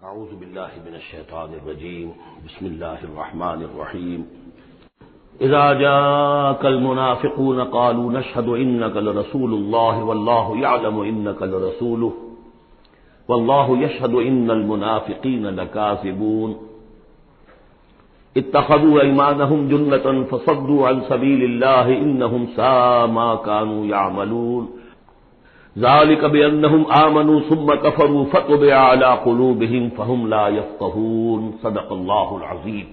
اعوذ باللہ من الشیطان الرجیم بسم اللہ الرحمن الرحیم اذا جاءك المنافقون قالوا نشهد انك لرسول الله والله يعلم انك لرسوله والله يشهد ان المنافقين لكاذبون اتخذوا ايمانهم جنة فصدوا عن سبيل الله انهم ساء ما كانوا يعملون ذلك بأنهم آمنوا ثم كفروا فطبع على قلوبهم فهم لا يفقهون صدق الله العظيم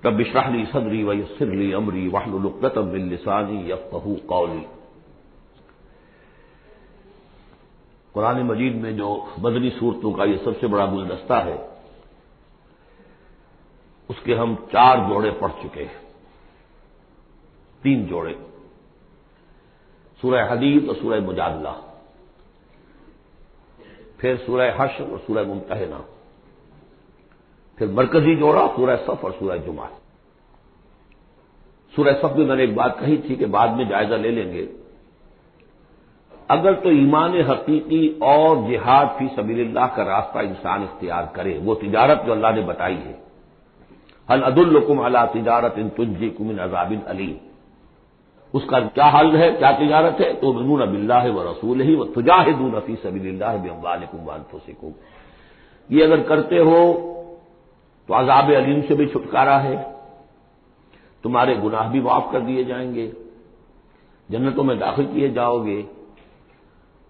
رب اشرح لي صدري ويسر لي أمري واحلل عقدة من لساني يفقهوا قولي۔ قرآن مجید میں جو مدنی صورتوں کا یہ سب سے بڑا گلدستہ ہے، اس کے ہم 4 جوڑے پڑھ چکے ہیں، 3 جوڑے، سورہ حدید اور سورہ مجادلہ، پھر سورہ حشر اور سورہ ممتحنہ، پھر مرکزی جوڑا سورہ صف اور سورہ جمعہ۔ سورہ صف میں نے ایک بات کہی تھی کہ بعد میں جائزہ لے لیں گے، اگر تو ایمان حقیقی اور جہاد فی سبیل اللہ کا راستہ انسان اختیار کرے، وہ تجارت جو اللہ نے بتائی ہے، هل ادلکم علی تجارت تنجیکم من عذاب علیم، اس کا کیا حل ہے، کیا تجارت ہے؟ تؤمنون باللہ ورسولہ وتجاہدون فی سبیل اللہ باموالکم وانفسکم، یہ اگر کرتے ہو تو عذاب علیم سے بھی چھٹکارا ہے، تمہارے گناہ بھی معاف کر دیے جائیں گے، جنتوں میں داخل کیے جاؤ گے،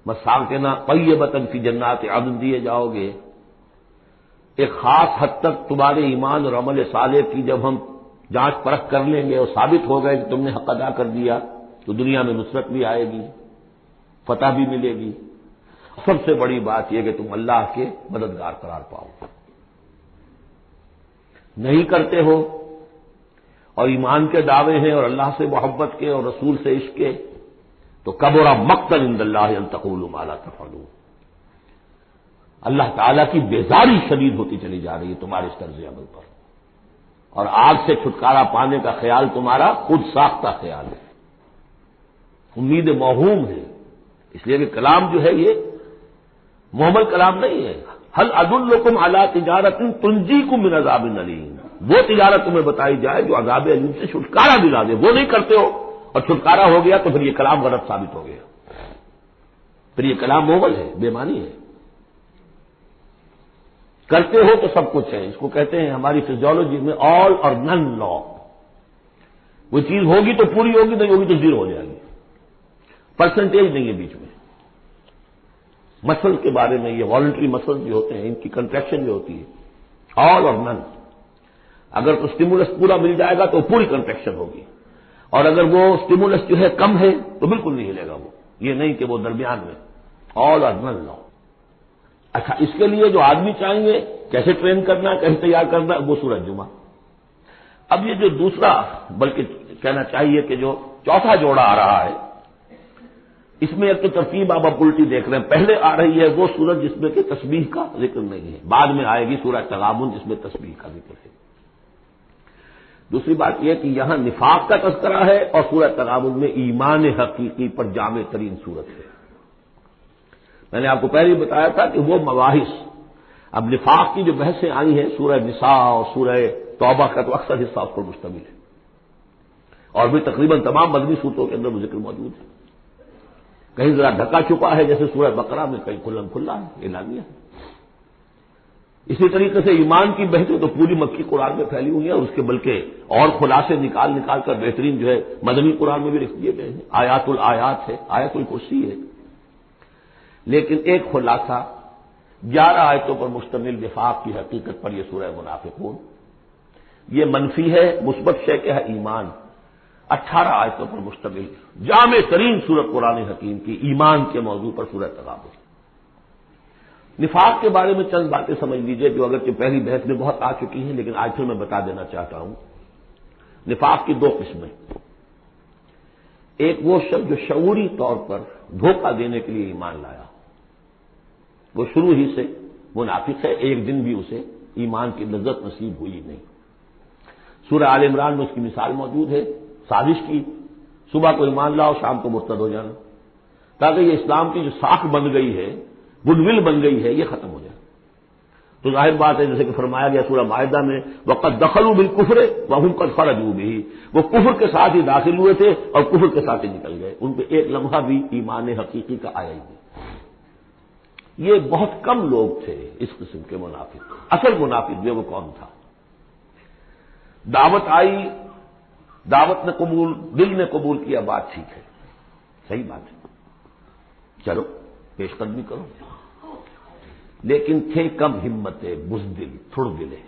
مساکن طیبۃ فی جنات عدن دیے جاؤ گے۔ ایک خاص حد تک تمہارے ایمان اور عمل صالح کی جب ہم جانچ پرکھ کر لیں گے اور ثابت ہو گئے کہ تم نے حق ادا کر دیا، تو دنیا میں نصرت بھی آئے گی، فتح بھی ملے گی، سب سے بڑی بات یہ کہ تم اللہ کے مددگار قرار پاؤ۔ نہیں کرتے ہو اور ایمان کے دعوے ہیں اور اللہ سے محبت کے اور رسول سے عشق کے، تو کبر مقتا عند اللہ ان تقولوا ما لا تفعلون، اللہ تعالیٰ کی بیزاری شدید ہوتی چلی جا رہی ہے تمہارے اس طرز عمل پر، اور آگ سے چھٹکارا پانے کا خیال تمہارا خود ساختہ خیال ہے، امید موہوم ہے، اس لیے کہ کلام جو ہے یہ محمل کلام نہیں ہے۔ هل ادلکم علی تجارت تنجیکم من عذاب علیم، وہ تجارت تمہیں بتائی جائے جو عذاب علیم سے چھٹکارا دلا دے، وہ نہیں کرتے ہو اور چھٹکارا ہو گیا تو پھر یہ کلام غلط ثابت ہو گیا، پھر یہ کلام محمل ہے، بے معنی ہے۔ کرتے ہو تو سب کچھ ہے، اس کو کہتے ہیں ہماری فزیولوجی میں آل اور نن لا، وہ چیز ہوگی تو پوری ہوگی، نہیں ہوگی تو زیرو ہو جائے گی، پرسنٹیج نہیں ہے بیچ میں۔ مسل کے بارے میں یہ والنٹری مسل جو ہوتے ہیں، ان کی کنٹریکشن جو ہوتی ہے آل اور نن، اگر تو اسٹیمولس پورا مل جائے گا تو پوری کنٹریکشن ہوگی، اور اگر وہ اسٹیمولس جو ہے کم ہے تو بالکل نہیں ہلے گا وہ، یہ نہیں کہ وہ درمیان میں، آل اور نن لا۔ اچھا، اس کے لیے جو آدمی چاہیں گے کیسے ٹرین کرنا ہے، کیسے تیار کرنا ہے، وہ سورہ جمعہ۔ اب یہ جو دوسرا، بلکہ کہنا چاہیے کہ جو چوتھا جوڑا آ رہا ہے، اس میں ایک تو ترتیب آپ الٹی دیکھ رہے ہیں، پہلے آ رہی ہے وہ سورت جس میں کہ تسبیح کا ذکر نہیں ہے، بعد میں آئے گی سورہ تغابن جس میں تسبیح کا ذکر ہے۔ دوسری بات یہ کہ یہاں نفاق کا تذکرہ ہے اور سورہ تغابن میں ایمان حقیقی پر جامع ترین سورت ہے۔ میں نے آپ کو پہلے ہی بتایا تھا کہ وہ مباحث، اب نفاق کی جو بحثیں آئی ہیں سورہ نساء اور سورہ توبہ کا تو اکثر حصہ اس پر مشتمل ہے، اور بھی تقریباً تمام مدنی صورتوں کے اندر وہ ذکر موجود ہے، کہیں ذرا ڈھکا چھپا ہے جیسے سورہ بقرہ میں، کہیں کھلم کھلا ہے، اعلانیہ ہے۔ اسی طریقے سے ایمان کی بحثیں تو پوری مکی قرآن میں پھیلی ہوئی ہیں، اور اس کے بلکہ اور خلاصے نکال کر بہترین جو ہے مدنی قرآن میں بھی لکھ دیے گئے ہیں، آیات الآیات ہے، آیت الکرسی ہے۔ لیکن ایک خلاصہ 11 آیتوں پر مشتمل نفاق کی حقیقت پر یہ سورہ منافقون، یہ منفی ہے، مثبت شے کہ ہے ایمان، 18 آیتوں پر مشتمل جامع ترین سورت قرآن حکیم کی ایمان کے موضوع پر سورہ تغابن۔ نفاق کے بارے میں چند باتیں سمجھ لیجئے جو اگرچہ پہلی بحث میں بہت آ چکی ہیں، لیکن آج پھر میں بتا دینا چاہتا ہوں۔ نفاق کی 2 قسمیں، ایک وہ شخص جو شعوری طور پر دھوکہ دینے کے لیے ایمان لایا، وہ شروع ہی سے منافق ہے، ایک دن بھی اسے ایمان کی لذت نصیب ہوئی نہیں۔ سورہ آل عمران میں اس کی مثال موجود ہے، سازش کی، صبح کو ایمان لاؤ، شام کو مرتد ہو جانا، تاکہ یہ اسلام کی جو ساکھ بن گئی ہے گڈ ول بن گئی ہے، یہ ختم ہو جائے۔ تو ظاہر بات ہے جیسے کہ فرمایا گیا سورہ مائدہ میں وقد دخلوا بالکفر وهم قد خرجوا به، وہ کفر کے ساتھ ہی داخل ہوئے تھے اور کفر کے ساتھ ہی نکل گئے، ان پہ ایک لمحہ بھی ایمان حقیقی کا آیا ہی نہیں۔ یہ بہت کم لوگ تھے اس قسم کے منافق۔ اصل منافق جو وہ کون تھا؟ دعوت آئی، دعوت نے قبول، دل نے قبول کیا، بات ٹھیک ہے، صحیح بات ہے، چلو پیش قدمی کرو، لیکن تھے کم ہمتیں، بزدل، تھڑ دلے۔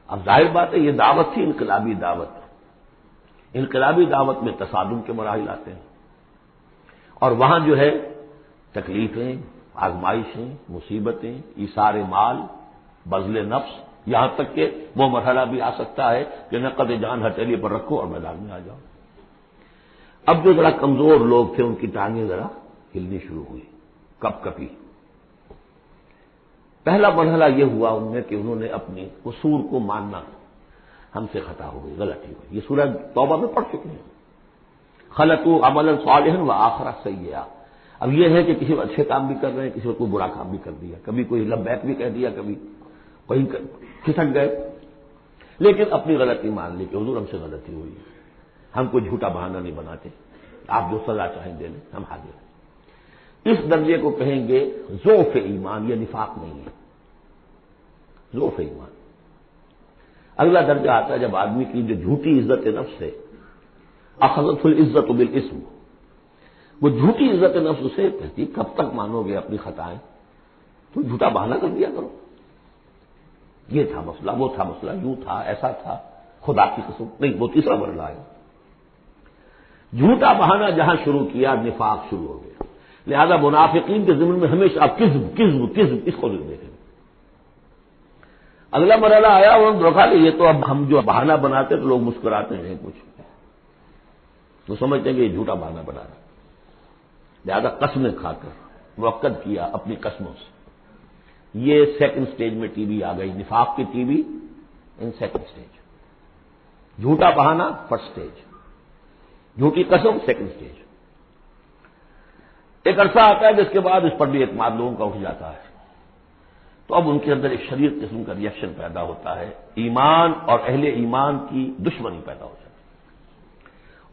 اب ظاہر بات ہے یہ دعوت تھی انقلابی دعوت، انقلابی دعوت میں تصادم کے مراحل آتے ہیں، اور وہاں جو ہے تکلیفیں، آزمائشیں، مصیبتیں، ایثار مال، بذل نفس، یہاں تک کہ وہ مرحلہ بھی آ سکتا ہے کہ نقد جان ہتھیلی پر رکھو اور میدان میں آ جاؤ۔ اب جو ذرا کمزور لوگ تھے ان کی ٹانگیں ذرا ہلنی شروع ہوئی، کپ کپی۔ پہلا مرحلہ یہ ہوا ان میں کہ انہوں نے اپنی قصور کو ماننا، ہم سے خطا ہو گئی، غلطی ہوئی۔ یہ سورہ توبہ میں پڑھ چکے ہیں، خلطوا عملا صالحا وآخر سیئا۔ اب یہ ہے کہ کسی اچھے کام بھی کر رہے ہیں، کسی کو کوئی برا کام بھی کر دیا، کبھی کوئی لبیک بھی کہہ دیا، کبھی کہیں کھسک گئے، لیکن اپنی غلطی مان لی کہ حضور ہم سے غلطی ہوئی، ہم کوئی جھوٹا بہانہ نہیں بناتے، آپ جو سزا چاہیں دے لیں، ہم حاضر ہیں۔ اس درجے کو کہیں گے ضعف ایمان، یہ نفاق نہیں ہے، ضعف ایمان۔ اگلا درجہ آتا ہے جب آدمی کی جو جھوٹی عزت نفس ہے، اخذته العزت بالاسم، وہ جھوٹی عزت نفس اسے کہتی کب تک مانو گے اپنی خطائیں، تو جھوٹا بہانہ کر دیا کرو، یہ تھا مسئلہ، وہ تھا مسئلہ، یوں تھا، ایسا تھا، خدا کی قسم نہیں، وہ تیسرا مرحلہ ہے۔ جھوٹا بہانہ جہاں شروع کیا نفاق شروع ہو گیا۔ لہذا منافقین کے ضمن میں ہمیشہ کذب کذب کذب، اس کو نہیں دیکھیں۔ اگلا مرحلہ آیا اور دیکھا کہ یہ تو اب ہم جو بہانہ بناتے تو لوگ مسکراتے ہیں، کچھ تو سمجھتے ہیں کہ یہ جھوٹا بہانہ بنا رہا، لہذا قسمیں کھا کر موقد کیا اپنی قسموں سے۔ یہ سیکنڈ سٹیج میں ٹی وی آ گئی، نفاق کی T V in second stage, جھوٹا بہانہ فرسٹ سٹیج، جھوٹی قسم سیکنڈ سٹیج۔ ایک عرصہ آتا ہے جس کے بعد اس پر بھی اعتماد لوگوں کا اٹھ جاتا ہے، تو اب ان کے اندر ایک شدید قسم کا ریئیکشن پیدا ہوتا ہے، ایمان اور اہل ایمان کی دشمنی پیدا ہو جاتی ہے،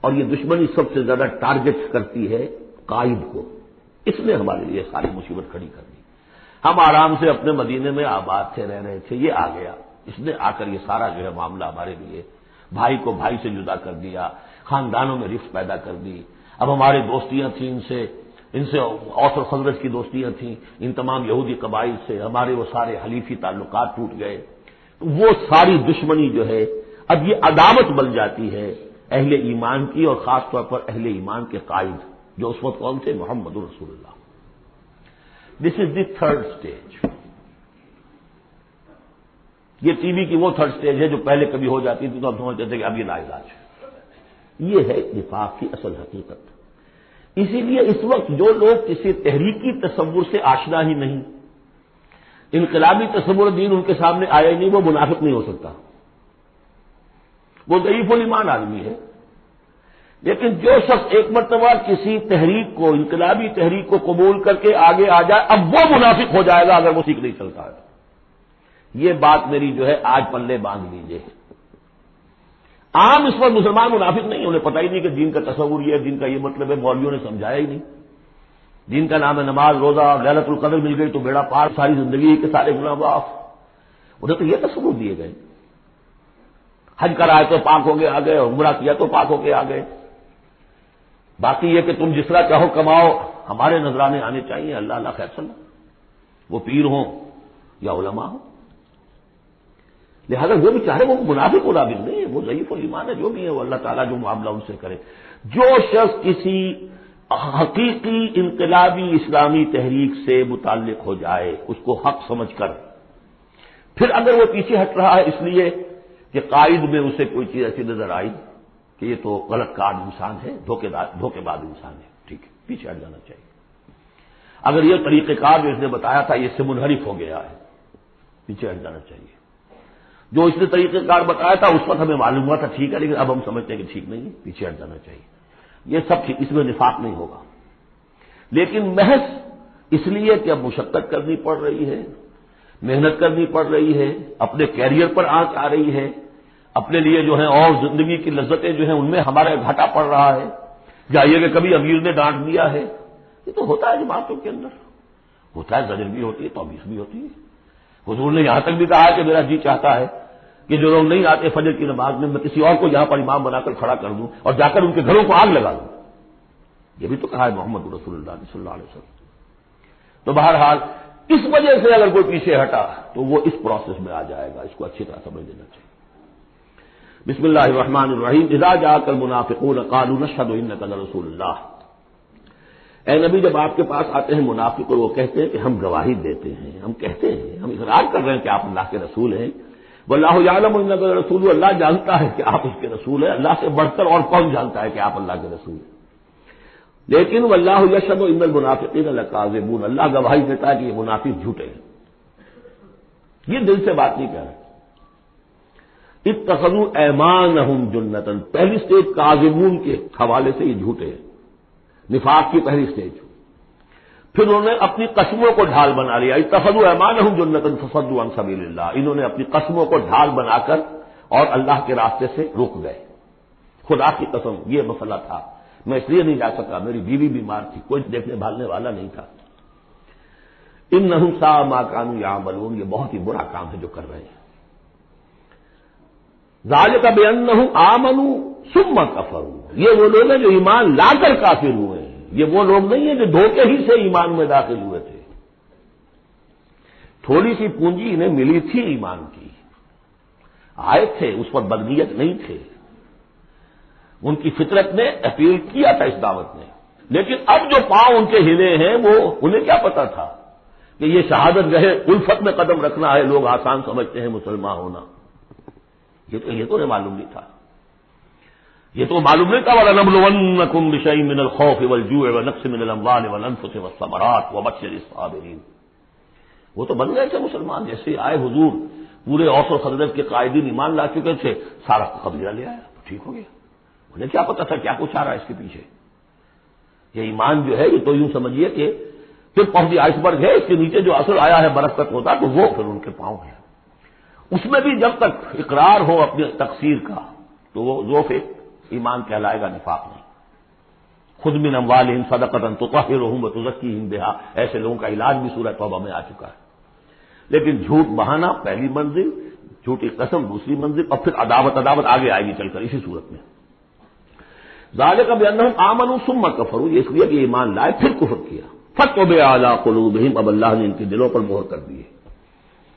اور یہ دشمنی سب سے زیادہ ٹارگٹ کرتی ہے قائد کو۔ اس نے ہمارے لیے ساری مصیبت کھڑی کر دی، ہم آرام سے اپنے مدینے میں آباد تھے، رہ رہے تھے، یہ آ گیا، اس نے آ کر یہ سارا جو ہے معاملہ ہمارے لیے، بھائی کو بھائی سے جدا کر دیا، خاندانوں میں رفت پیدا کر دی، اب ہماری دوستیاں تھیں ان سے اوس اور خزرج کی دوستیاں تھیں، ان تمام یہودی قبائل سے ہمارے وہ سارے حلیفی تعلقات ٹوٹ گئے، وہ ساری دشمنی جو ہے اب یہ عداوت بن جاتی ہے اہل ایمان کی، اور خاص طور پر اہل ایمان کے قائد جو اس وقت کون تھے؟ محمد رسول اللہ۔ دس از دی تھرڈ اسٹیج۔ یہ ٹی وی کی وہ تھرڈ اسٹیج ہے جو پہلے کبھی ہو جاتی تھی تو ہم سمجھتے تھے کہ اب یہ لاعلاج ہے۔ یہ ہے نفاق کی اصل حقیقت۔ اسی لیے اس وقت جو لوگ کسی تحریکی تصور سے آشنا ہی نہیں، انقلابی تصور دین ان کے سامنے آیا ہی نہیں، وہ منافق نہیں ہو سکتا، وہ ضعیف الایمان آدمی ہے۔ لیکن جو شخص ایک مرتبہ کسی تحریک کو، انقلابی تحریک کو قبول کر کے آگے آ جائے، اب وہ منافق ہو جائے گا اگر وہ سیکھ نہیں چلتا ہے۔ یہ بات میری جو ہے آج پلے باندھ لیجیے۔ عام اس وقت مسلمان منافق نہیں، انہیں پتہ ہی نہیں کہ دین کا تصور یہ ہے، دین کا یہ مطلب ہے، مولویوں نے سمجھایا ہی نہیں۔ دین کا نام ہے نماز، روزہ، لیلۃ القدر مل گئی تو بیڑا پار، ساری زندگی کے سارے گناہ معاف، انہیں تو یہ تصور دیے گئے۔ حج کرائے تو پاک ہو کے آ گئے، عمرہ کیا تو پاک ہو کے آ گئے، باقی یہ کہ تم جس طرح چاہو کماؤ، ہمارے نذرانے آنے چاہیے، اللہ اللہ خیر صلی اللہ، وہ پیر ہوں یا علماء ہوں۔ لہذا وہ بھی چاہے وہ منافق نہیں ہے، وہ ضعیف الایمان ہے، جو بھی ہے وہ اللہ تعالیٰ جو معاملہ ان سے کرے۔ جو شخص کسی حقیقی انقلابی اسلامی تحریک سے متعلق ہو جائے، اس کو حق سمجھ کر، پھر اگر وہ پیچھے ہٹ رہا ہے اس لیے کہ قائد میں اسے کوئی چیز ایسی نظر آئی کہ یہ تو غلط کار انسان ہے، دھوکے باز انسان ہے، ٹھیک ہے، پیچھے ہٹ جانا چاہیے۔ اگر یہ طریقہ کار جو اس نے بتایا تھا یہ اس سے منحرف ہو گیا ہے، پیچھے ہٹ جانا چاہیے۔ جو اس نے طریقہ کار بتایا تھا اس وقت ہمیں معلوم ہوا تھا ٹھیک ہے، لیکن اب ہم سمجھتے ہیں کہ ٹھیک نہیں ہے، پیچھے ہٹ جانا چاہیے۔ یہ سب ٹھیک، اس میں نفاق نہیں ہوگا، لیکن محض اس لیے کہ اب مشقت کرنی پڑ رہی ہے، محنت کرنی پڑ رہی ہے، اپنے کیریئر پر آنچ آ رہی ہے، اپنے لیے جو ہے اور زندگی کی لذتیں جو ہیں ان میں ہمارا گھاٹا پڑ رہا ہے، جائیے کہ کبھی امیر نے ڈانٹ دیا ہے، یہ تو ہوتا ہے جماعتوں کے اندر، ہوتا ہے، زجر بھی ہوتی ہے، توبیخ بھی ہوتی ہے۔ حضور نے یہاں تک بھی کہا کہ میرا جی چاہتا ہے کہ جو لوگ نہیں آتے فجر کی نماز میں کسی اور کو یہاں پر امام بنا کر کھڑا کر دوں اور جا کر ان کے گھروں کو آگ لگا دوں، یہ بھی تو کہا ہے محمد رسول اللہ صلی اللہ علیہ وسلم۔ تو بہرحال اس وجہ سے اگر کوئی پیچھے ہٹا تو وہ اس پروسیس میں آ جائے گا، اس کو اچھی طرح سمجھ لینا چاہیے۔ بسم اللہ الرحمن الرحیم، اذا جاءک المنافقون قالوا نشهد انک لرسول اللہ۔ اے نبی جب آپ کے پاس آتے ہیں منافق اور وہ کہتے ہیں کہ ہم گواہی دیتے ہیں، ہم کہتے ہیں، ہم اقرار کر رہے ہیں کہ آپ اللہ کے رسول ہیں، واللہ یعلم انک لرسول، اللہ جانتا ہے کہ آپ اس کے رسول ہیں، اللہ سے بڑھ کر اور کون جانتا ہے کہ آپ اللہ کے رسول ہیں، لیکن واللہ یشہد ان المنافقین لکاذبون، اللہ گواہی دیتا ہے کہ یہ منافق جھوٹے ہیں، یہ دل سے بات نہیں کہہ رہے۔ اتخذوا ایمانہم جنۃ، پہلی سٹیج کاذبون کے حوالے سے یہ جھوٹے ہیں، نفاق کی پہلی سٹیج۔ پھر انہوں نے اپنی قسموں کو ڈھال بنا لیا، اتخذوا ایمانہم جنۃ فصدوا عن سبیل اللہ، انہوں نے اپنی قسموں کو ڈھال بنا کر اور اللہ کے راستے سے رک گئے۔ خدا کی قسم یہ مسئلہ تھا، میں اس لیے نہیں جا سکا، میری بیوی بیمار تھی، کوئی دیکھنے بھالنے والا نہیں تھا۔ انہم ساء ما کانوا یعملون، یہ بہت ہی برا کام ہے جو کر رہے ہیں۔ ذالک بانہم آمنوا ثم کفروا، یہ وہ لوگ ہیں جو ایمان لا کر کافر ہوئے ہیں، یہ وہ لوگ نہیں ہیں جو دھوکے ہی سے ایمان میں داخل ہوئے تھے۔ تھوڑی سی پونجی انہیں ملی تھی ایمان کی، آئے تھے، اس پر بدنیت نہیں تھے، ان کی فطرت نے اپیل کیا تھا اس دعوت نے، لیکن اب جو پاؤں ان کے ہلے ہیں وہ انہیں کیا پتا تھا کہ یہ شہادت گاہ الفت میں قدم رکھنا ہے، لوگ آسان سمجھتے ہیں مسلمان ہونا، یہ تو انہیں معلوم نہیں تھا، یہ تو معلوم نہیں تھا وَلَنَبْلُوَنَّكُمْ بِشَيْءٍ مِّنَ الْخَوْفِ وَالْجُوعِ وَنَقْصٍ مِّنَ الْأَمْوَالِ وَالْأَنفُسِ وَالثَّمَرَاتِ وَبَشِّرِ الصَّابِرِينَ، وہ تو بن گئے تھے مسلمان، جیسے آئے حضور پورے اوس و خزرج کے قائدین ایمان لا چکے تھے، سارا قبیلہ لے آیا تو ٹھیک ہو گیا، انہیں کیا پتا تھا کیا کچھ آ رہا ہے اس کے پیچھے۔ یہ ایمان جو ہے یہ تو یوں سمجھیے کہ پھر پہنچی آئس برگ ہے، اس کے نیچے جو اصل آیا ہے برف تک ہوتا تو وہ پھر ان کے پاؤں ہے، اس میں بھی جب تک اقرار ہو اپنے تقصیر کا تو وہ ذوف ایمان کہلائے گا، نفاق نہیں۔ خذ من اموالہم صدقۃ تطہرہم وتزکیہم بہا، ایسے لوگوں کا علاج بھی سورہ توبہ میں آ چکا ہے۔ لیکن جھوٹ بہانا پہلی منزل، جھوٹی قسم دوسری منزل، اور پھر عداوت آگے آئے گی چل کر اسی صورت میں۔ ذالک بانہم آمنوا ثم کفروا، یہ اس لیے کہ ایمان لائے پھر کفر کیا، فطبع علی قلوبہم، اب اللہ نے ان کے دلوں پر مہر کر دی ہے،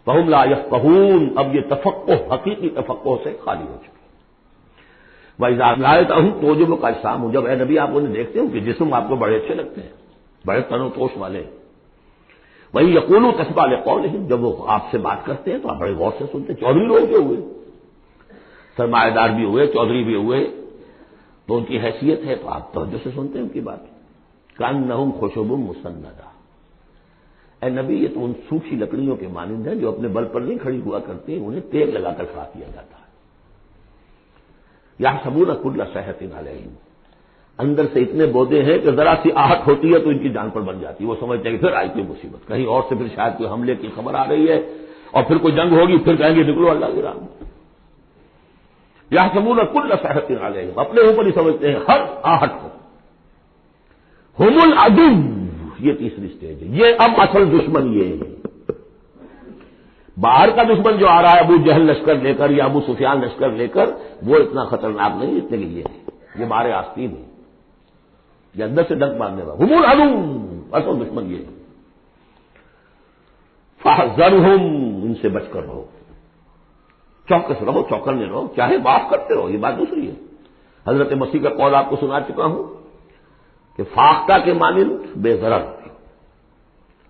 فہم لا یفقہون، اب یہ تفقہ حقیقی تفقہ سے خالی ہو چکے۔ وَإِذَا رَأَيْتَهُمْ تُعْجِبُكَ أَجْسَامُهُمْ، جب اے نبی آپ انہیں دیکھتے ہو کہ جسم آپ کو بڑے اچھے لگتے ہیں، بڑے تن و توش والے، وہی یقولوا تسمع لقولہم، جب وہ آپ سے بات کرتے ہیں تو آپ بڑے غور سے سنتے ہیں، چودھری لوگ جو ہوئے، سرمایہ دار بھی ہوئے، چودھری بھی ہوئے، تو ان کی حیثیت ہے تو آپ توجہ سے سنتے ہیں ان کی بات۔ کأنہم خشب مسندہ، اے نبی یہ تو ان سوکھی لکڑیوں کے مانند ہیں جو اپنے بل پر نہیں کھڑی ہوا کرتی، انہیں تیل لگا کر کھڑا کیا جاتا ہے۔ یحسبون کل صیحۃ علیہم، اندر سے اتنے بودے ہیں کہ ذرا سی آہٹ ہوتی ہے تو ان کی جان پر بن جاتی ہے، وہ سمجھتے ہیں کہ پھر آئی کوئی مصیبت، کہیں اور سے پھر شاید کوئی حملے کی خبر آ رہی ہے اور پھر کوئی جنگ ہوگی، پھر کہیں گے نکلو اللہ کی راہ میں۔ یحسبون کل صیحۃ علیہم، اپنے اوپر ہی سمجھتے ہیں ہر آہٹ کو۔ ہم العدو، یہ تیسری سٹیج ہے، یہ اب اصل دشمن یہ ہے۔ باہر کا دشمن جو آ رہا ہے ابو جہل لشکر لے کر یا ابو سفیان لشکر لے کر، وہ اتنا خطرناک نہیں جتنے کہ یہ ہے، یہ مارے آستین ہے، یہ اندر سے ڈنک مارنے والا۔ ہم العدو، اصل دشمن یہ ہے۔ فاحذرہم، ان سے بچ کر رہو، چوکس رہو، چوکنے رہو، چاہے معاف کرتے رہو، یہ بات دوسری ہے۔ حضرت مسیح کا قول آپ کو سنا چکا ہوں کہ فاختہ کے مانند بے ضرر،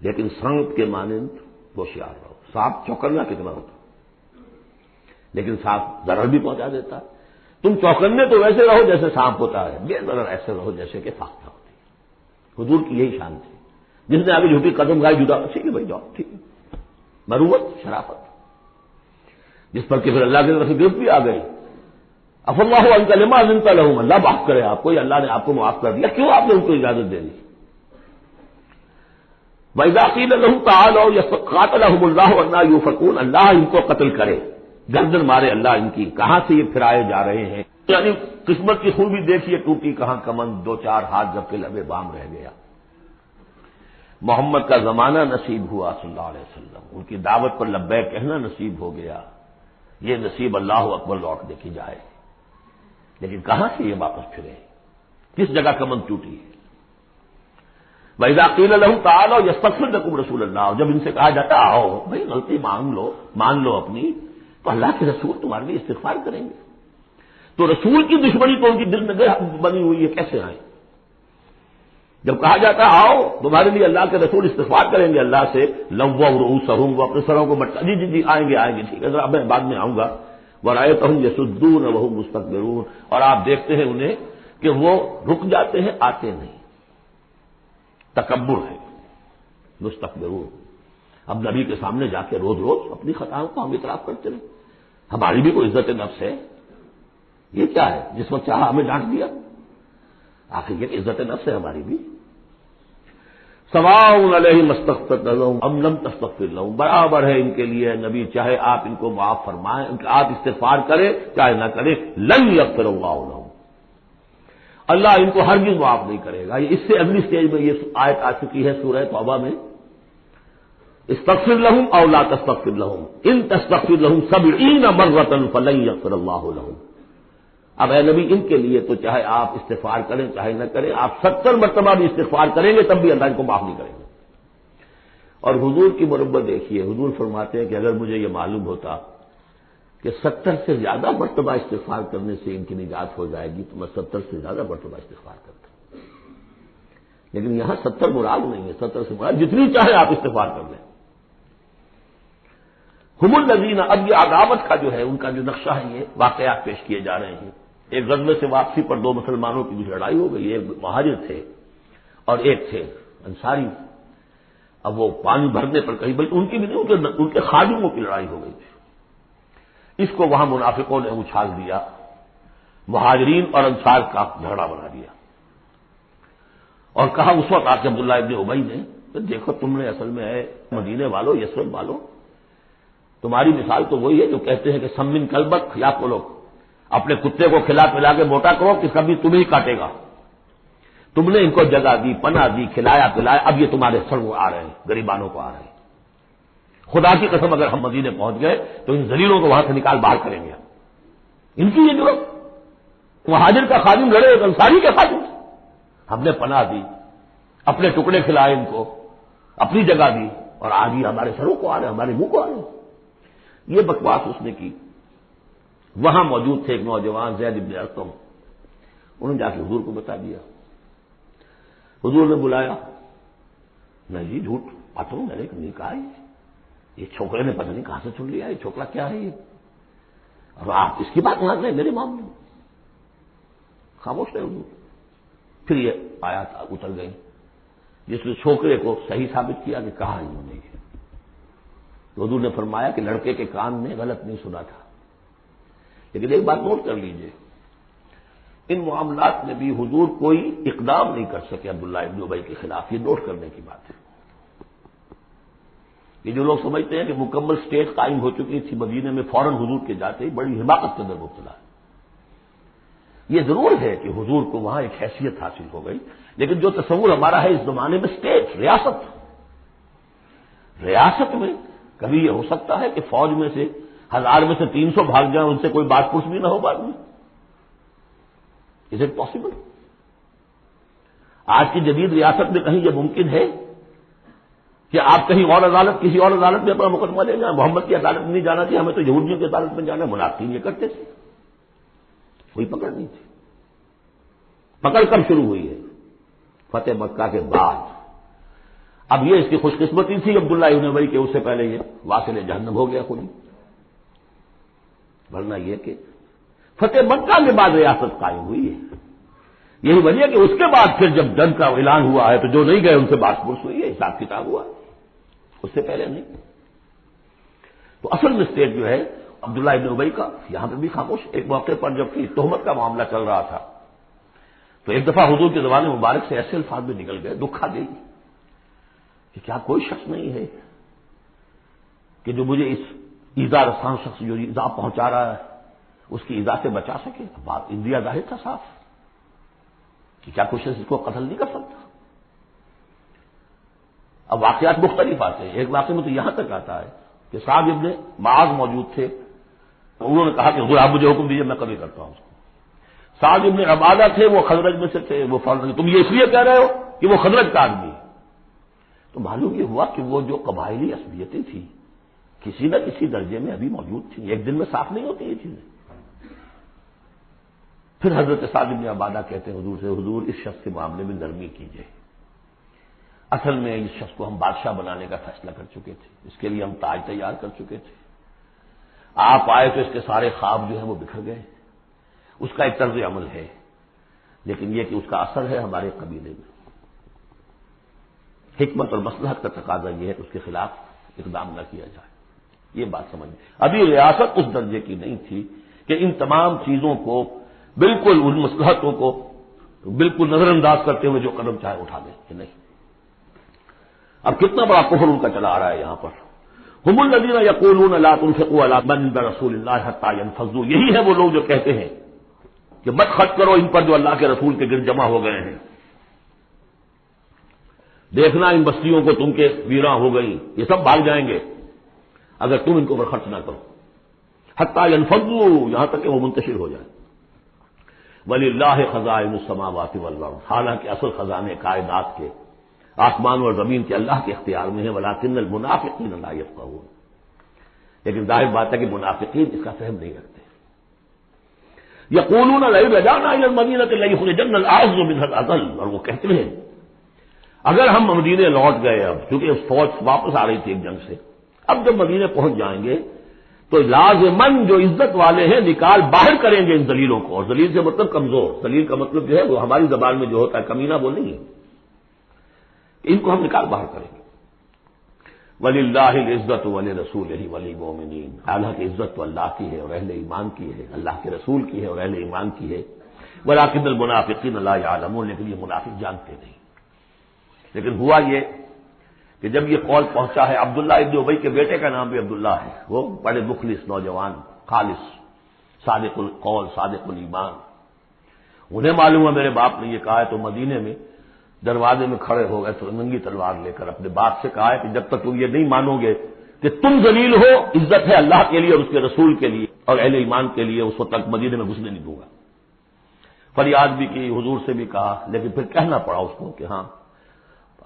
لیکن سانپ کے مانند ہوشیار رہو۔ سانپ چوکنا کتنا ہوتا، لیکن سانپ ضرر بھی پہنچا دیتا ہے۔ تم چوکنے تو ویسے رہو جیسے سانپ ہوتا ہے، بے ضرر ایسے رہو جیسے کہ فاختہ ہوتی ہے۔ حضور کی یہی شان تھی، جس نے آگے جھوٹی قدم گائی جدا، ٹھیک ہے بھائی جاؤ، ٹھیک ہے، مروت شرافت، جس پر کہ پھر اللہ کی طرف سے گرفت بھی آ گئی۔ عفا اللہ عنک لما اذنت لہم، اللہ معاف کرے آپ کو، یا اللہ نے آپ کو معاف کر دیا، کیوں آپ نے ان کو اجازت دے دی؟ وَإِذَا قِيلَ لَهُمْ تَعَالَوْا قَاتَلَهُمُ اللَّهُ وَإِنَّا يُؤْفَكُونَ، اللہ ان کو قتل کرے، گردن مارے اللہ ان کی، کہاں سے یہ پھرائے جا رہے ہیں؟ یعنی قسمت کی خوبی دیکھیے، ٹوٹی کہاں کمند، دو چار ہاتھ جب کے لبے بام رہ گیا۔ محمد کا زمانہ نصیب ہوا صلی اللہ علیہ وسلم، ان کی دعوت پر لبیک کہنا نصیب ہو گیا، یہ نصیب اللہ اکبر لوٹ دیکھی جائے، لیکن کہاں سے یہ واپس پھرے؟ کس جگہ کمند ٹوٹی ہے؟ وَإِذَا قِيلَ لَهُمْ تَعَالَوْا يَسْتَغْفِرْ لَكُمْ رَسُولُ اللَّهِ، اور جب ان سے کہا جاتا آؤ بھائی غلطی مان لو اپنی، تو اللہ کے رسول تمہارے لیے استغفار کریں گے، تو رسول کی دشمنی تو ان کی دل میں بنی ہوئی ہے، کیسے آئیں؟ جب کہا جاتا آؤ تمہارے لیے اللہ کے رسول استغفار کریں گے اللہ سے، لَوَّوْا رُؤُوسَهُمْ، وہ اپنے سروں کو مٹکا، جی آئیں گے ٹھیک ہے ذرا میں بعد میں آؤں گا، وَرَأَيْتَهُمْ يَصُدُّونَ وَهُمْ مُسْتَكْبِرُونَ، اور آپ دیکھتے ہیں انہیں کہ وہ رک جاتے ہیں، آتے نہیں، تکبر ہے، مستکبرون۔ اب نبی کے سامنے جا کے روز روز اپنی خطاؤں کو ہم اعتراف کرتے رہے، ہماری بھی کوئی عزت نفس ہے؟ یہ کیا ہے جس وقت چاہا ہمیں ڈانٹ دیا؟ آخر یہ عزت نفس ہے ہماری بھی۔ سواء علیہم استغفر لہم ام لم تستغفر لہم، برابر ہے ان کے لیے نبی، چاہے آپ ان کو معاف فرمائیں، آپ استغفار کریں چاہے نہ کریں، لن یغفر اللہ لہم، اللہ ان کو ہرگز معاف نہیں کرے گا۔ اس سے اگلی سٹیج میں یہ آیت آ چکی ہے سورہ توبہ میں، استغفر لہم او لا تستغفر لہم ان تستغفر لہم 70 مرۃ فلن یغفر اللہ لہم۔ اب اے نبی ان کے لیے تو چاہے آپ استغفار کریں چاہے نہ کریں، آپ 70 مرتبہ بھی استغفار کریں گے تب بھی اللہ ان کو معاف نہیں کریں گے۔ اور حضور کی مربت دیکھیے، حضور فرماتے ہیں کہ اگر مجھے یہ معلوم ہوتا کہ 70 سے زیادہ مرتبہ استغفار کرنے سے ان کی نجات ہو جائے گی تو میں 70 سے زیادہ مرتبہ استغفار کرتا، لیکن یہاں 70 مراد نہیں ہے، 70 سے مراد جتنی چاہے آپ استغفار کر لیں۔ ہم الذین، اب یہ عداوت کا جو ہے ان کا جو نقشہ ہے، یہ واقعات پیش کیے جا رہے ہیں۔ ایک غزوے سے واپسی پر دو مسلمانوں کی لڑائی ہو گئی، ایک مہاجر تھے اور ایک تھے انصاری، اب وہ پانی بھرنے پر کہیں بلکہ ان کی بھی نہیں، ان کے خادموں کی لڑائی ہو گئی تھی، اس کو وہاں منافقوں نے اچھال دیا، مہاجرین اور انصار کا جھگڑا بنا دیا، اور کہا اس وقت آ کے عبداللہ ابن ابی نے، دیکھو تم نے اصل میں ہے مدینے والوں، یثرب والوں، تمہاری مثال تو وہی ہے جو کہتے ہیں کہ سمن کلبک یا کو لوگ اپنے کتے کو کھلا پلا کے موٹا کرو کہ کبھی تمہیں کاٹے گا، تم نے ان کو جگہ دی، پناہ دی، کھلایا پلایا، اب یہ تمہارے سر وہ آ رہے ہیں، غریبانوں کو آ رہے ہیں، خدا کی قسم اگر ہم مدینے پہنچ گئے تو ان ذلیلوں کو وہاں سے نکال باہر کریں گے، ان کی یہ ضرورت، مہاجر کا خادم لڑے ایک انصاری کے خادم، ہم نے پناہ دی، اپنے ٹکڑے کھلائے ان کو، اپنی جگہ دی، اور آج یہ ہمارے سروں کو آ رہے ہیں، ہمارے منہ کو آ رہے ہیں۔ یہ بکواس اس نے کی۔ وہاں موجود تھے ایک نوجوان زید بن ارقم، انہوں نے جا کے حضور کو بتا دیا، حضور نے بلایا، نہیں جی جھوٹ باتوں میں نے نہیں کہا، یہ چھوکرے نے پتہ نہیں کہاں سے چن لیا، یہ چھوکرا کیا ہے یہ، اور آپ اس کی بات مان رہے ہیں میرے معاملے میں؟ خاموش رہے حضور۔ پھر یہ آیات اتر گئی جس نے چھوکرے کو صحیح ثابت کیا کہ کہا انہوں نے، تو حضور نے فرمایا کہ لڑکے کے کان نے غلط نہیں سنا تھا، لیکن ایک بات نوٹ کر لیجئے، ان معاملات میں بھی حضور کوئی اقدام نہیں کر سکے عبداللہ ابن ابی کے خلاف، یہ نوٹ کرنے کی بات ہے۔ یہ جو لوگ سمجھتے ہیں کہ مکمل سٹیٹ قائم ہو چکی تھی مدینے میں، فوراً حضور کے جاتے ہی بڑی حماقت کے اندر مبتلا ہے۔ یہ ضرور ہے کہ حضور کو وہاں ایک حیثیت حاصل ہو گئی، لیکن جو تصور ہمارا ہے اس زمانے میں سٹیٹ، ریاست میں کبھی یہ ہو سکتا ہے کہ فوج میں سے 1000 میں سے 300 بھاگ جائیں، ان سے کوئی بات پوچھ بھی نہ ہو بعد میں؟ Is it possible? آج کی جدید ریاست میں کہیں یہ ممکن ہے کہ آپ کہیں اور عدالت، کسی اور عدالت میں اپنا مقدمہ لے جائیں؟ محمد کی عدالت میں نہیں جانا چاہیے، ہمیں تو یہودیوں کی عدالت میں جانا ہے، منافقین یہ کرتے تھے، کوئی پکڑ نہیں تھی۔ پکڑ کب شروع ہوئی ہے؟ فتح مکہ کے بعد۔ اب یہ اس کی خوش قسمتی تھی عبداللہ ابن ابی کہ اس سے پہلے یہ واصل جہنم ہو گیا خود، ورنہ یہ کہ فتح مکہ کے بعد ریاست قائم ہوئی ہے۔ یہی وجہ کہ اس کے بعد پھر جب جنگ کا اعلان ہوا ہے تو جو نہیں گئے ان سے بات پرس ہوئی ہے، حساب کتاب ہوا، اس سے پہلے نہیں۔ تو اصل مسٹیک جو ہے عبداللہ ابن ابی کا، یہاں پہ بھی خاموش۔ ایک موقع پر جب کہ تہمت کا معاملہ چل رہا تھا تو ایک دفعہ حضور کے زبان مبارک سے ایسے الفاظ میں نکل گئے، دکھا دے گی، کہ کیا کوئی شخص نہیں ہے کہ جو مجھے اس ایذا رساں شخص جو ایذا پہنچا رہا ہے اس کی ایذا سے بچا سکے؟ بات انڈیا ظاہر تھا صاف کہ کیا کوئی شخص اس کو قتل نہیں کر سکتا. اب واقعات مختلف آتے ہیں. ایک واقعے میں تو یہاں تک آتا ہے کہ صاحب ابن معاذ موجود تھے، انہوں نے کہا کہ حضور آپ مجھے حکم دیجیے میں قتل کرتا ہوں اس کو. سعد ابن عبادہ تھے، وہ خزرج میں سے تھے. وہ فوراً تم یہ اس لیے کہہ رہے ہو کہ وہ خزرج کا آدمی ہے. تو معلوم یہ ہوا کہ وہ جو قبائلی عصبیتیں تھیں کسی نہ کسی درجے میں ابھی موجود تھیں، ایک دن میں صاف نہیں ہوتی یہ چیزیں. پھر حضرت سعد بن عبادہ کہتے ہیں حضور سے، حضور اس شخص کے معاملے میں نرمی کیجیے، اصل میں اس شخص کو ہم بادشاہ بنانے کا فیصلہ کر چکے تھے، اس کے لیے ہم تاج تیار کر چکے تھے. آپ آئے تو اس کے سارے خواب جو ہیں وہ بکھر گئے. اس کا ایک طرز عمل ہے لیکن یہ کہ اس کا اثر ہے ہمارے قبیلے میں. حکمت اور مصلحت کا تقاضا یہ ہے کہ اس کے خلاف اقدام نہ کیا جائے. یہ بات سمجھ. ابھی ریاست اس درجے کی نہیں تھی کہ ان تمام چیزوں کو بالکل ان مصلحتوں کو بالکل نظر انداز کرتے ہوئے جو قدم چاہے اٹھا دیں کہ نہیں. اب کتنا بڑا کفر ان کا چلا آ رہا ہے یہاں پر. هم الذین یقولون لا تنفقوا علی من عند رسول اللہ حتی ينفضوا، یہی ہے وہ لوگ جو کہتے ہیں کہ مت خرچ کرو ان پر جو اللہ کے رسول کے گرد جمع ہو گئے ہیں. دیکھنا ان بستیوں کو تم کے ویراں ہو گئی، یہ سب بھاگ جائیں گے اگر تم ان کو پر خرچ نہ کرو. حتی ينفضوا، یہاں تک کہ وہ منتشر ہو جائیں. وللہ خزائن السماوات والارض، حالانکہ اصل خزانے کائنات کے آسمان اور زمین کے اللہ کے اختیار میں ہے. ولکن المنافقین لا یفقہون، لیکن ظاہر بات ہے کہ منافقین اس کا فہم نہیں رکھتے. یقولون لئن رجعنا الی المدینہ لیخرجن الاعز منها الاذل، اور وہ کہتے ہیں اگر ہم مدینے لوٹ گئے، اب چونکہ فوج واپس آ رہی تھی ایک جنگ سے، اب جب مدینے پہنچ جائیں گے تو لازماً جو عزت والے ہیں نکال باہر کریں گے ان ذلیلوں کو. اور ذلیل سے مطلب کمزور، ذلیل کا مطلب جو ہے وہ ہماری زبان میں جو ہوتا ہے کمینہ وہ نہیں ہے، ان کو ہم نکال باہر کریں گے. وَلِلَّهِ الْعِزَّةُ وَلِرَسُولِهِ وَلِلْمُؤْمِنِينَ، حالانکہ عزت تو اللہ کی ہے اور اہل ایمان کی ہے، اللہ کے رسول کی ہے اور اہل ایمان کی ہے. وَلَٰكِنَّ الْمُنَافِقِينَ لَا يَعْلَمُونَ، لیکن یہ منافق جانتے نہیں. لیکن ہوا یہ کہ جب یہ قول پہنچا ہے، عبداللہ ابن ابی کے بیٹے کا نام بھی عبداللہ ہے، وہ بڑے مخلص نوجوان، خالص، صادق القول صادق الایمان. انہیں معلوم ہے میرے باپ نے یہ کہا ہے، تو مدینے میں دروازے میں کھڑے ہو گئے تو ننگی تلوار لے کر اپنے باپ سے کہا ہے کہ جب تک تم یہ نہیں مانو گے کہ تم ذلیل ہو، عزت ہے اللہ کے لیے اور اس کے رسول کے لیے اور اہل ایمان کے لیے، اس وقت تک مدینے میں گھسنے نہیں دوں گا. فریاد بھی کی، حضور سے بھی کہا، لیکن پھر کہنا پڑا اس کو کہ ہاں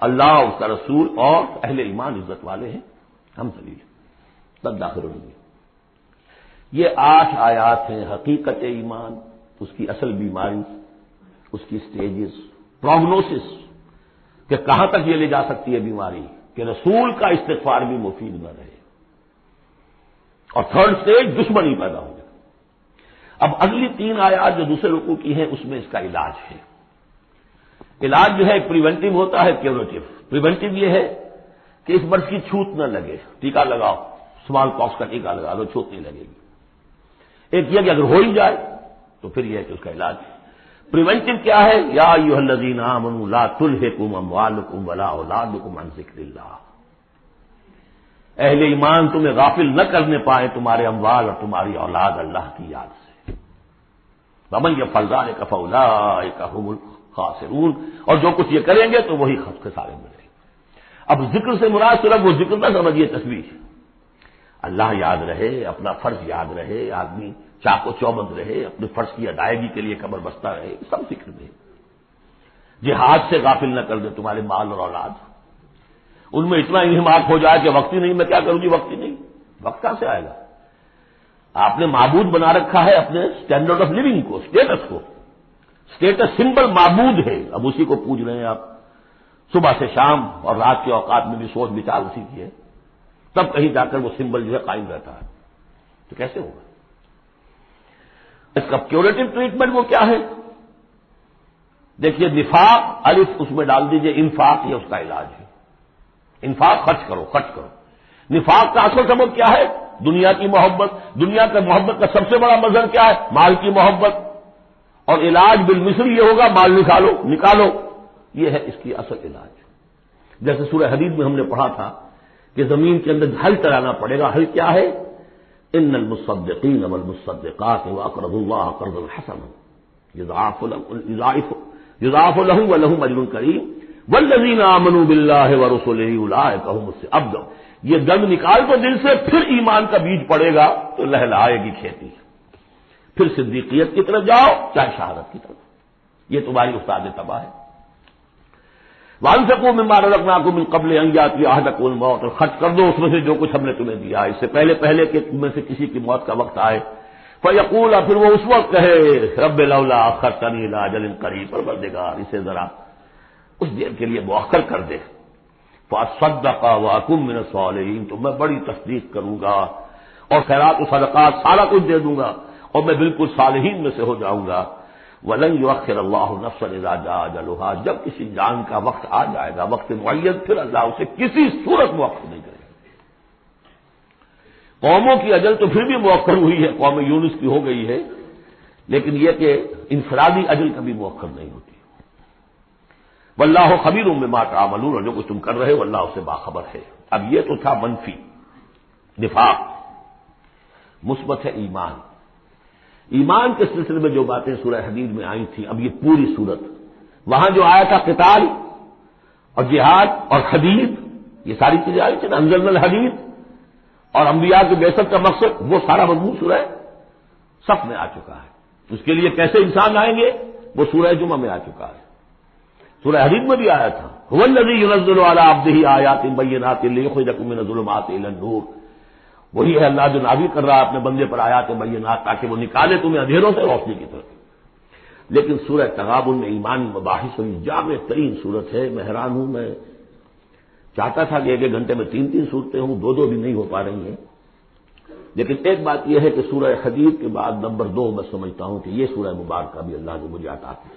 اللہ، اس کا رسول اور اہل ایمان عزت والے ہیں، ہم ذلیل ہیں، تب داخل ہوئیں گے. یہ 8 آیات ہیں حقیقت ایمان، اس کی اصل بیماری، اس کی سٹیجز، پروگنوسس کہ کہاں تک یہ لے جا سکتی ہے بیماری کہ رسول کا استغفار بھی مفید نہ رہے. اور 3rd سٹیج دشمنی پیدا ہو جائے. اب اگلی 3 آیات جو دوسرے رکوع کی ہیں اس میں اس کا علاج ہے. علاج جو ہے پریونٹیو ہوتا ہے، کیوریٹو. پریونٹیو یہ ہے کہ اس مرض کی چھوت نہ لگے، ٹیکہ لگاؤ، اسمال پاکس کا ٹیکہ لگا دو، چھوت نہیں لگے گی. ایک یہ کہ اگر ہو ہی جائے تو پھر یہ ہے کہ اس کا علاج. پریونٹیو کیا ہے؟ یا ایھا الذین آمنوا لا تلھکم اموالکم ولا اولادکم عن ذکر اللہ. اہل ایمان تمہیں غافل نہ کرنے پائے تمہارے اموال اور تمہاری اولاد اللہ کی یاد سے. ومن یفعل ذلک فاولئک هم الخاسرون، اور جو کچھ یہ کریں گے تو وہی خسارے میں رہیں گے. اب ذکر سے مراد صرف وہ ذکر نہ سمجھیے تصویر، اللہ یاد رہے، اپنا فرض یاد رہے، آدمی چاق و چوبند رہے، اپنے فرض کی ادائیگی کے لیے کمر بستہ رہے، سب ذکر میں. جہاد سے غافل نہ کر دے تمہارے مال اور اولاد، ان میں اتنا انہماک ہو جائے کہ وقت ہی نہیں، میں کیا کروں گی، وقت ہی نہیں. وقت کہاں سے آئے گا؟ آپ نے معبود بنا رکھا ہے اپنے اسٹینڈرڈ آف لیونگ کو، اسٹیٹس کو. اسٹیٹس سمبل معبود ہے، اب اسی کو پوج رہے ہیں آپ صبح سے شام، اور رات کے اوقات میں بھی سوچ بچار اسی کی ہے. تب کہیں جا کر وہ سمبل جو ہے قائم رہتا ہے. تو کیسے ہوگا؟ اس کا کیوریٹو ٹریٹمنٹ وہ کیا ہے؟ دیکھیے نفاق، الف اس میں ڈال دیجئے، انفاق یہ اس کا علاج ہے. انفاق، خرچ کرو، خرچ کرو. نفاق کا اصل سبب کیا ہے؟ دنیا کی محبت. دنیا کا محبت کا سب سے بڑا مظہر کیا ہے؟ مال کی محبت. اور علاج بالمثل یہ ہوگا، مال نکالو. یہ ہے اس کی اصل علاج. جیسے سورہ حدید میں ہم نے پڑھا تھا کہ زمین کے اندر حل چلانا پڑے گا. حل کیا ہے؟ ان المصدقین والمصدقات واقرضوا اللہ قرضا حسنا یضاعف لهم ولهم اجر کریم والذین آمنوا باللہ ورسلہ اولئک هم الصادقون. یہ گند نکال تو دل سے، پھر ایمان کا بیج پڑے گا تو لہلائے گی کھیتی. پھر صدیقیت کی طرف جاؤ چاہے شہادت کی طرف. یہ تمہاری استاد تباہ ہے. وانفقوا مما رزقناکم من قبل ان یاتی احدکم الموت، اور خرچ کر دو اس میں سے جو کچھ ہم نے تمہیں دیا ہے، اس سے پہلے کہ تم میں سے کسی کی موت کا وقت آئے. فیقول، پھر وہ اس وقت کہے رب لولا اخرتنی الی اجل قریب، پروردگار اسے ذرا اس دیر کے لیے مؤخر کر دے. فاصدق واکن من الصالحین، تو میں بڑی تصدیق کروں گا اور خیرات و صدقات سارا کچھ دے دوں گا اور میں بالکل صالحین میں سے ہو جاؤں گا. وَلَن يُؤَخِّرَ اللَّهُ نَفْسًا إِذَا جَاءَ أَجَلُهَا، جب کسی جان کا وقت آ جائے گا، وقت معین، پھر اللہ اسے کسی صورت مؤخر نہیں کرے گا. قوموں کی اجل تو پھر بھی مؤخر ہوئی ہے، قوم یونس کی ہو گئی ہے، لیکن یہ کہ انفرادی اجل کبھی مؤخر نہیں ہوتی. واللہ خبیر بما تعملون، اور جو کچھ تم کر رہے ہو اللہ اسے باخبر ہے. اب یہ تو تھا منفی نفاق. مثبت ہے ایمان. ایمان کے سلسلے میں جو باتیں سورہ حدید میں آئی تھیں، اب یہ پوری سورت، وہاں جو آیا تھا قتال اور جہاد اور حدید، یہ ساری چیزیں آئی تھیں نا، انزلنا الحدید، اور انبیاء کی بعثت کا مقصد، وہ سارا مضمون سورہ صف میں آ چکا ہے. اس کے لیے کیسے انسان آئیں گے وہ سورہ جمعہ میں آ چکا ہے. سورہ حدید میں بھی آیا تھا هو الذی ينزل علی عبدہ آیات بینات لیخرجکم من الظلمات الی النور. وہی ہے اللہ جو نازل کر رہا ہے اپنے بندے پر آیات بینات تاکہ وہ نکالے تمہیں اندھیروں سے روشنی کی طرف. لیکن سورہ تغابن میں ایمانی مباحث ہوئی، جامع ترین صورت ہے. میں حیران ہوں، میں چاہتا تھا کہ ایک ایک گھنٹے میں 3 صورتیں ہوں، 2 بھی نہیں ہو پا رہی ہیں. لیکن ایک بات یہ ہے کہ سورہ حدید کے بعد نمبر 2 میں سمجھتا ہوں کہ یہ سورہ مبارکہ بھی اللہ نے مجھے عطا کی.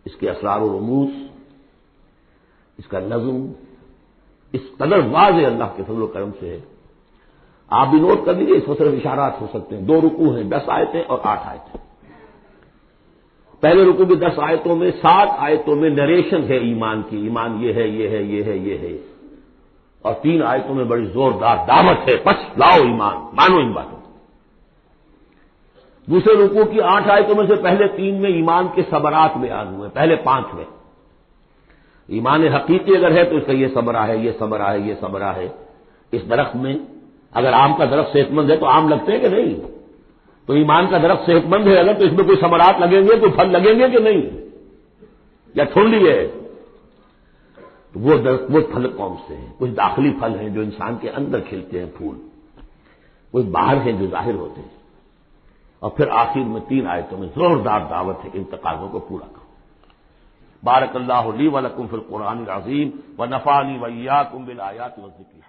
اس کے اسرار و رموز، اس کا نظم اس قدر واضح اللہ کے فضل و کرم سے ہے. آپ بھی نوٹ کر لیجیے، اس میں صرف اشارات ہو سکتے ہیں. 2 رکوع ہیں، 10 آیتیں اور 8 آیتیں. پہلے رکوع کی 10 آیتوں میں 7 آیتوں میں نریشن ہے ایمان کی، ایمان یہ ہے یہ ہے یہ ہے یہ ہے، اور 3 آیتوں میں بڑی زوردار دعوت ہے، پس لاؤ ایمان، مانو ان باتوں. دوسرے رکوع کی 8 آیتوں میں سے پہلے 3 میں ایمان کے ثمرات بیان ہوئے، پہلے 5 میں ایمان حقیقی اگر ہے تو اس کا یہ ثمرہ ہے، یہ ثمرہ ہے، یہ ثمرہ ہے. اس درخت میں اگر آم کا درخت صحت مند ہے تو آم لگتے ہیں کہ نہیں؟ تو ایمان کا درخت صحت مند ہے اگر، تو اس میں کوئی ثمرات لگیں گے، کوئی پھل لگیں گے کہ نہیں؟ یا ٹھنڈی ہے؟ تو وہ پھل کون سے ہیں؟ کچھ داخلی پھل ہیں جو انسان کے اندر کھلتے ہیں پھول، کچھ باہر ہیں جو ظاہر ہوتے ہیں. اور پھر آخر میں 3 آیتوں میں زوردار دعوت ہے کہ ان تقاضوں کو پورا کرو. بارک اللہ لی ولکم فی القرآن العظیم ونفعنی وإیاکم بالآیات والذکر